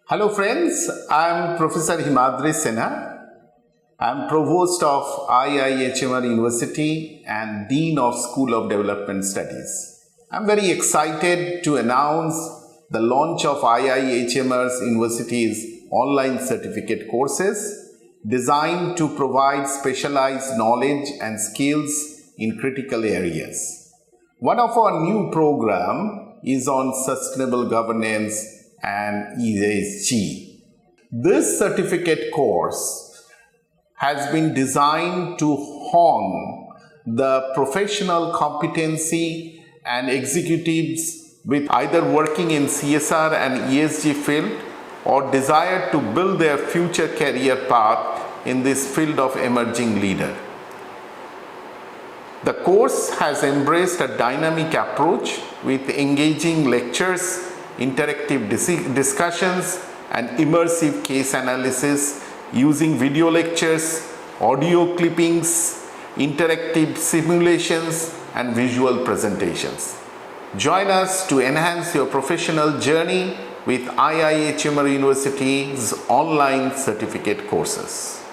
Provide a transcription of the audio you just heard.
Hello friends, I am Professor Himadri Sinha. I am Provost of IIHMR University and Dean of School of Development Studies. I am very excited to announce the launch of IIHMR University's online certificate courses designed to provide specialized knowledge and skills in critical areas. One of our new program is on sustainable governance and ESG. This certificate course has been designed to hone the professional competency and executives with either working in CSR and ESG field or desire to build their future career path in this field of emerging leader. The course has embraced a dynamic approach with engaging lectures, interactive discussions and immersive case analysis using video lectures, audio clippings, interactive simulations and visual presentations. Join us to enhance your professional journey with IIHMR University's online certificate courses.